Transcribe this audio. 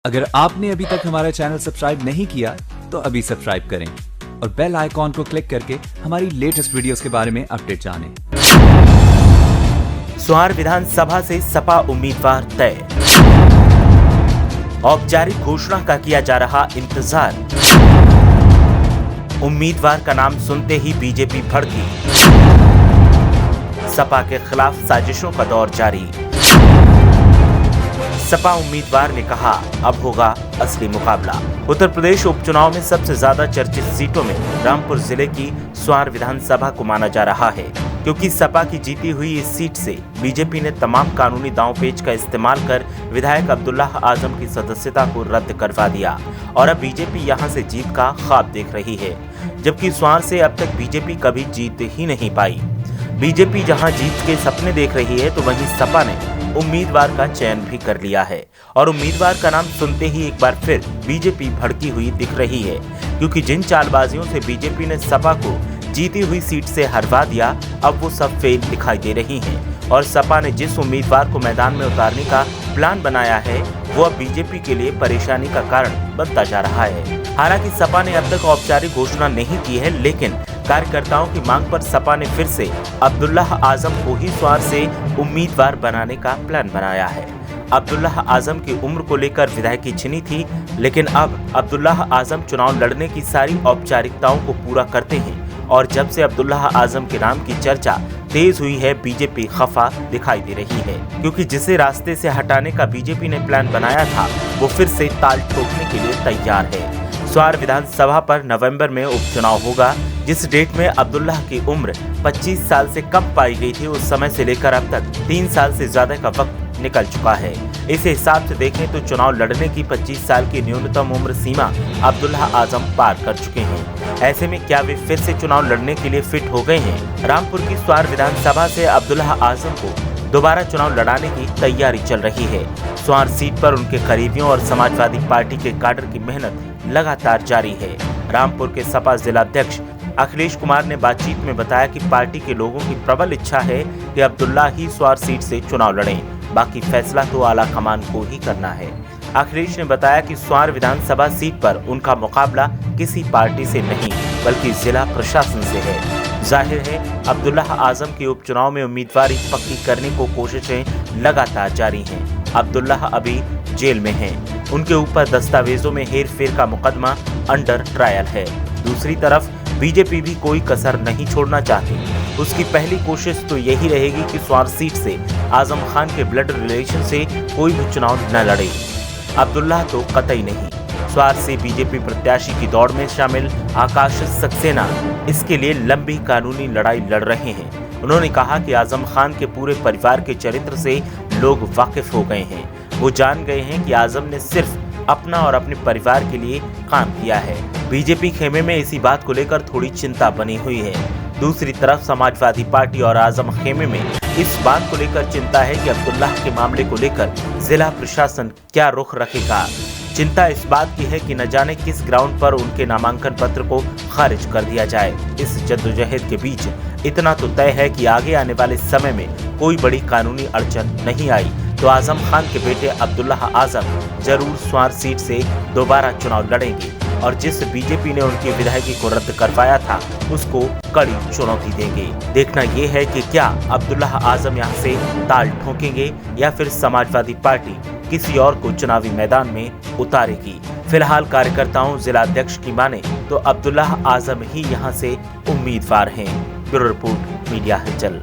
अगर आपने अभी तक हमारा चैनल सब्सक्राइब नहीं किया तो अभी सब्सक्राइब करें और बेल आइकॉन को क्लिक करके हमारी लेटेस्ट वीडियोस के बारे में अपडेट जानें। स्वार विधानसभा से सपा उम्मीदवार तय, औपचारिक घोषणा का किया जा रहा इंतजार। उम्मीदवार का नाम सुनते ही बीजेपी भड़की, सपा के खिलाफ साजिशों का दौर जारी। सपा उम्मीदवार ने कहा, अब होगा असली मुकाबला। उत्तर प्रदेश उपचुनाव में सबसे ज्यादा चर्चित सीटों में रामपुर जिले की स्वार विधानसभा को माना जा रहा है, क्योंकि सपा की जीती हुई इस सीट से बीजेपी ने तमाम कानूनी दांव-पेच का इस्तेमाल कर विधायक अब्दुल्लाह आजम की सदस्यता को रद्द करवा दिया और अब बीजेपी यहां से जीत का ख्वाब देख रही है, जबकि स्वार से अब तक बीजेपी कभी जीत ही नहीं पाई। बीजेपी जहां जीत के सपने देख रही है तो वहीं सपा ने उम्मीदवार का चयन भी कर लिया है और उम्मीदवार का नाम सुनते ही एक बार फिर बीजेपी भड़की हुई दिख रही है, क्योंकि जिन चालबाजियों से बीजेपी ने सपा को जीती हुई सीट से हरवा दिया, अब वो सब फेल दिखाई दे रही हैं और सपा ने जिस उम्मीदवार को मैदान में उतारने का प्लान बनाया है वो अब बीजेपी के लिए परेशानी का कारण बनता जा रहा है। हालांकि सपा ने अब तक औपचारिक घोषणा नहीं की है, लेकिन कार्यकर्ताओं की मांग पर सपा ने फिर से अब्दुल्लाह आजम को ही स्वार से उम्मीदवार बनाने का प्लान बनाया है। अब्दुल्लाह आजम की उम्र को लेकर विधायकी छिनी थी, लेकिन अब अब्दुल्लाह आजम चुनाव लड़ने की सारी औपचारिकताओं को पूरा करते हैं और जब से अब्दुल्लाह आजम के नाम की चर्चा तेज हुई है, बीजेपी खफा दिखाई दे रही है, क्योंकि जिसे रास्ते से हटाने का बीजेपी ने प्लान बनाया था वो फिर से ताल ठोकने के लिए तैयार है। स्वार विधानसभा पर नवंबर में उपचुनाव होगा। जिस डेट में अब्दुल्लाह की उम्र 25 साल से कम पाई गई थी, उस समय से लेकर अब तक 3 साल से ज्यादा का वक्त निकल चुका है। इस हिसाब से देखें तो चुनाव लड़ने की 25 साल की न्यूनतम उम्र सीमा अब्दुल्लाह आजम पार कर चुके हैं। ऐसे में क्या वे फिर से चुनाव लड़ने के लिए फिट हो गए हैं? रामपुर की स्वार विधानसभा से अब्दुल्लाह आजम को दोबारा चुनाव लड़ाने की तैयारी चल रही है। स्वार सीट पर उनके करीबियों और समाजवादी पार्टी के काडर की मेहनत लगातार जारी है। रामपुर के सपा जिलाध्यक्ष अखिलेश कुमार ने बातचीत में बताया कि पार्टी के लोगों की प्रबल इच्छा है कि अब्दुल्लाह ही स्वार सीट से चुनाव लड़ें, बाकी फैसला तो आला कमान को ही करना है। अखिलेश ने बताया कि स्वार विधानसभा सीट पर उनका मुकाबला किसी पार्टी से नहीं बल्कि जिला प्रशासन से है। जाहिर है अब्दुल्लाह आजम के उपचुनाव में उम्मीदवारी पक्की करने को कोशिशें लगातार जारी हैं। अब्दुल्लाह अभी जेल में हैं। उनके ऊपर दस्तावेजों में हेरफेर का मुकदमा अंडर ट्रायल है। दूसरी तरफ बीजेपी भी कोई कसर नहीं छोड़ना चाहती। उसकी पहली कोशिश तो यही रहेगी कि स्वार सीट से आजम खान के ब्लड रिलेशन से कोई भी चुनाव न लड़े। अब्दुल्लाह तो कतई नहीं। स्वार से बीजेपी प्रत्याशी की दौड़ में शामिल आकाश सक्सेना इसके लिए लंबी कानूनी लड़ाई लड़ रहे हैं। उन्होंने कहा कि आजम खान के पूरे परिवार के चरित्र से लोग वाकिफ हो गए हैं। वो जान गए हैं कि आजम ने सिर्फ अपना और अपने परिवार के लिए काम किया है। बीजेपी खेमे में इसी बात को लेकर थोड़ी चिंता बनी हुई है। दूसरी तरफ समाजवादी पार्टी और आजम खेमे में इस बात को लेकर चिंता है कि अब्दुल्लाह के मामले को लेकर जिला प्रशासन क्या रुख रखेगा। चिंता इस बात की है कि न जाने किस ग्राउंड पर उनके नामांकन पत्र को खारिज कर दिया जाए। इस जद्दोजहद के बीच इतना तो तय है कि आगे आने वाले समय में कोई बड़ी कानूनी अड़चन नहीं आई तो आजम खान के बेटे अब्दुल्लाह आजम जरूर स्वार सीट से दोबारा चुनाव लड़ेंगे और जिस बीजेपी ने उनकी विधायकी को रद्द करवाया था उसको कड़ी चुनौती देंगे। देखना ये है कि क्या अब्दुल्लाह आजम यहाँ से ताल ठोकेंगे या फिर समाजवादी पार्टी किसी और को चुनावी मैदान में उतारेगी। फिलहाल कार्यकर्ताओं जिलाध्यक्ष की माने तो अब्दुल्लाह आजम ही यहाँ से उम्मीदवार हैं। ब्यूरो रिपोर्ट, मीडिया हलचल।